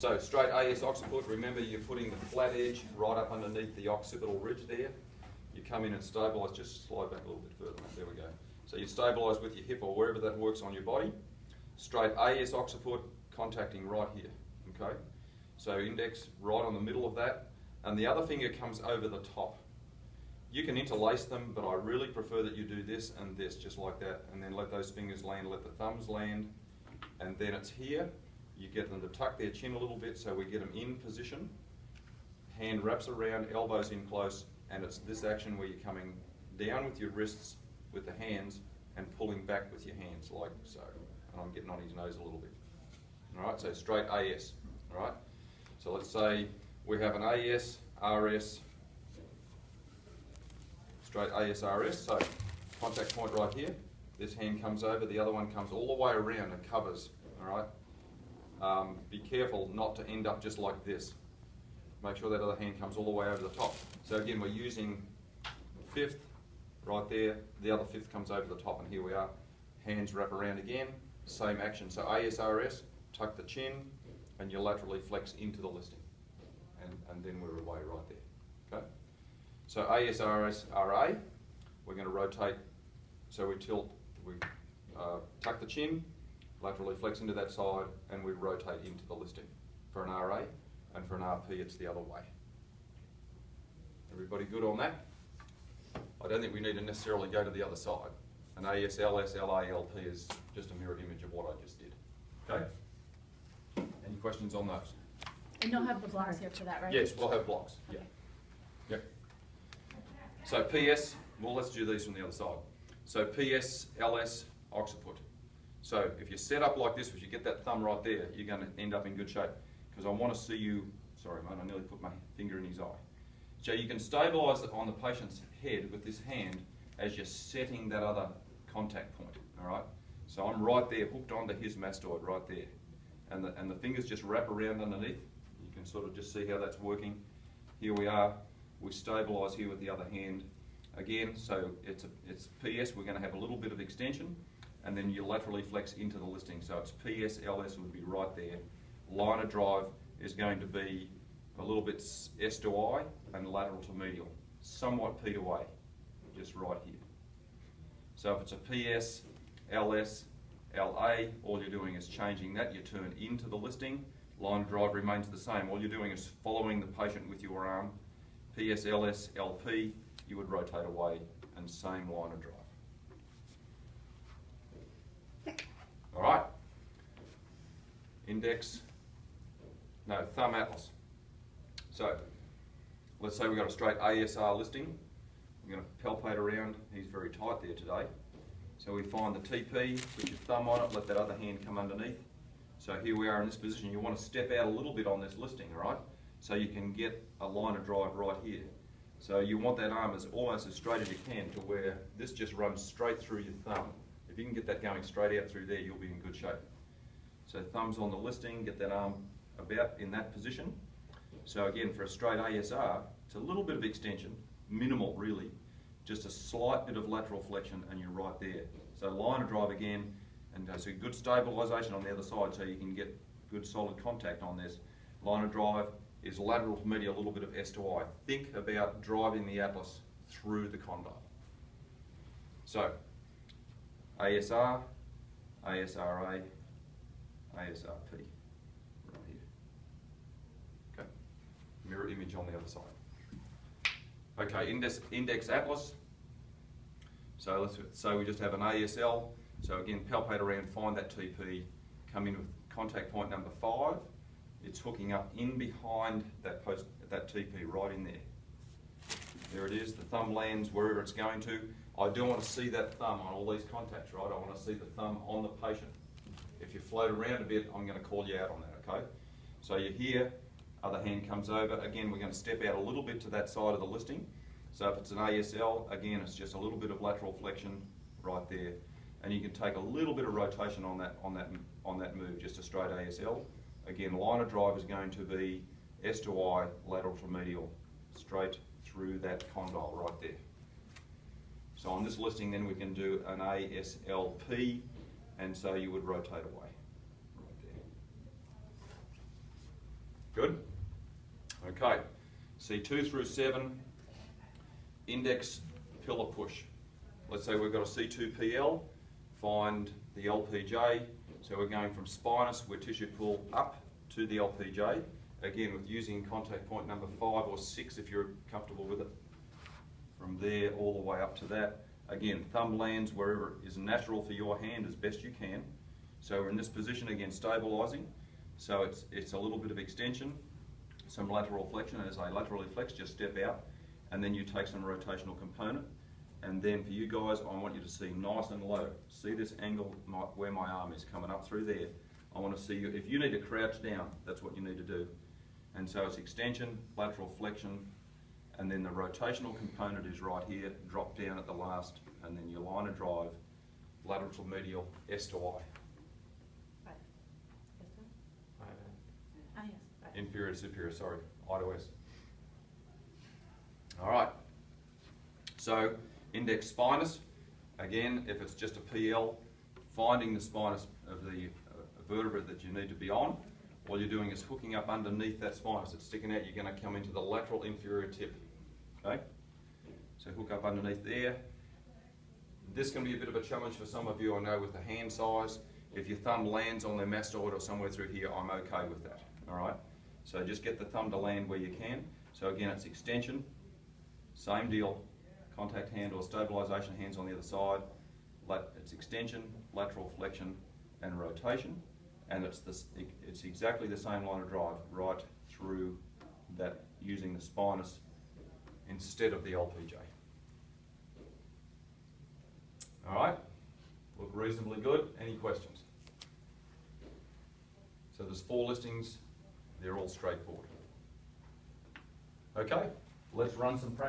So straight AS occiput, remember you're putting the flat edge right up underneath the occipital ridge there. You come in and stabilise, just slide back a little bit further, there we go. So you stabilise with your hip or wherever that works on your body. Straight AS occiput, contacting right here, okay? So index right on the middle of that, and the other finger comes over the top. You can interlace them, but I really prefer that you do this and this, just like that, and then let those fingers land, let the thumbs land, and then it's here. You get them to tuck their chin a little bit so we get them in position. Hand wraps around, elbows in close, and it's this action where you're coming down with your wrists with the hands and pulling back with your hands like so. And I'm getting on his nose a little bit. All right, so straight AS. All right, so let's say we have an AS, RS, straight AS, RS. So contact point right here. This hand comes over, the other one comes all the way around and covers. All right. Be careful not to end up just like this. Make sure that other hand comes all the way over the top. So again, we're using fifth right there, the other fifth comes over the top, and here we are. Hands wrap around again, same action. So ASRS, tuck the chin, and you laterally flex into the listing. And then we're away right there, okay? So ASRS, RA, we're gonna rotate, so we tilt, we tuck the chin, laterally flex into that side, and we rotate into the listing. For an RA, and for an RP, it's the other way. Everybody good on that? I don't think we need to necessarily go to the other side. An AS, LS, LA, LP is just a mirrored image of what I just did. Okay? Any questions on those? And you'll have the blocks here for that, right? Yes, we'll have blocks. Yeah. Yep. So PS, well, let's do these from the other side. So PS, LS, occiput. So if you set up like this, if you get that thumb right there, you're going to end up in good shape. Because I want to see you, sorry mate, I nearly put my finger in his eye. So you can stabilise it on the patient's head with this hand as you're setting that other contact point, all right? So I'm right there, hooked onto his mastoid right there. And the fingers just wrap around underneath. You can sort of just see how that's working. Here we are, we stabilise here with the other hand. Again, so it's PS, we're going to have a little bit of extension, and then you laterally flex into the listing. So it's PS, LS would be right there. Line of drive is going to be a little bit S to I and lateral to medial. Somewhat P to A, just right here. So if it's a PS, LS, LA, all you're doing is changing that. You turn into the listing. Line of drive remains the same. All you're doing is following the patient with your arm. PS, LS, LP, you would rotate away, and same line of drive. All right, index, no, thumb atlas. So, let's say we've got a straight ASR listing. I'm going to palpate around, he's very tight there today. So we find the TP, put your thumb on it, let that other hand come underneath. So here we are in this position. You want to step out a little bit on this listing, all right? So you can get a line of drive right here. So you want that arm as almost as straight as you can to where this just runs straight through your thumb. If you can get that going straight out through there, you'll be in good shape. So thumbs on the listing, get that arm about in that position. So again, for a straight ASR, it's a little bit of extension, minimal really, just a slight bit of lateral flexion and you're right there. So line of drive again, and so good stabilisation on the other side so you can get good solid contact on this. Line of drive is lateral to medial, a little bit of S to I. Think about driving the atlas through the condyle. So, ASR, ASRA, ASRP, right here. Okay, mirror image on the other side. Okay, index atlas. So let's say we just have an ASL. So again, palpate around, find that TP, come in with contact point number 5. It's hooking up in behind that TP right in there. There it is, the thumb lands wherever it's going to. I do want to see that thumb on all these contacts, right? I want to see the thumb on the patient. If you float around a bit, I'm going to call you out on that, okay? So you're here, other hand comes over. Again, we're going to step out a little bit to that side of the listing. So if it's an ASL, again, it's just a little bit of lateral flexion right there. And you can take a little bit of rotation on that move, just a straight ASL. Again, line of drive is going to be S to I, lateral to medial, straight through that condyle right there. So on this listing then we can do an ASLP, and so you would rotate away right there. Good? Okay, C2 through 7, index pillar push. Let's say we've got a C2PL, find the LPJ. So we're going from spinous, where tissue pull, up to the LPJ. Again, with using contact point number 5 or 6 if you're comfortable with it. From there all the way up to that. Again, thumb lands wherever is natural for your hand as best you can. So we're in this position again, stabilising. So it's a little bit of extension, some lateral flexion. As I laterally flex, just step out, and then you take some rotational component. And then for you guys, I want you to see nice and low. See this angle where my arm is coming up through there. I want to see you, if you need to crouch down, that's what you need to do. And so it's extension, lateral flexion, and then the rotational component is right here, drop down at the last, and then your line of drive, lateral to medial, S to I. Inferior to superior, sorry, I to S. All right, so index spinous, again, if it's just a PL, finding the spinous of the vertebra that you need to be on. All you're doing is hooking up underneath that spinous. It's sticking out, you're going to come into the lateral inferior tip. Okay? So hook up underneath there. This can be a bit of a challenge for some of you, I know, with the hand size. If your thumb lands on the mastoid or somewhere through here, I'm okay with that. All right? So just get the thumb to land where you can. So again, it's extension, same deal, contact hand or stabilisation hands on the other side. It's extension, lateral flexion, and rotation. And it's exactly the same line of drive right through that using the spinous instead of the LPJ. All right, look reasonably good. Any questions? So there's 4 listings, they're all straightforward. Okay, let's run some practice.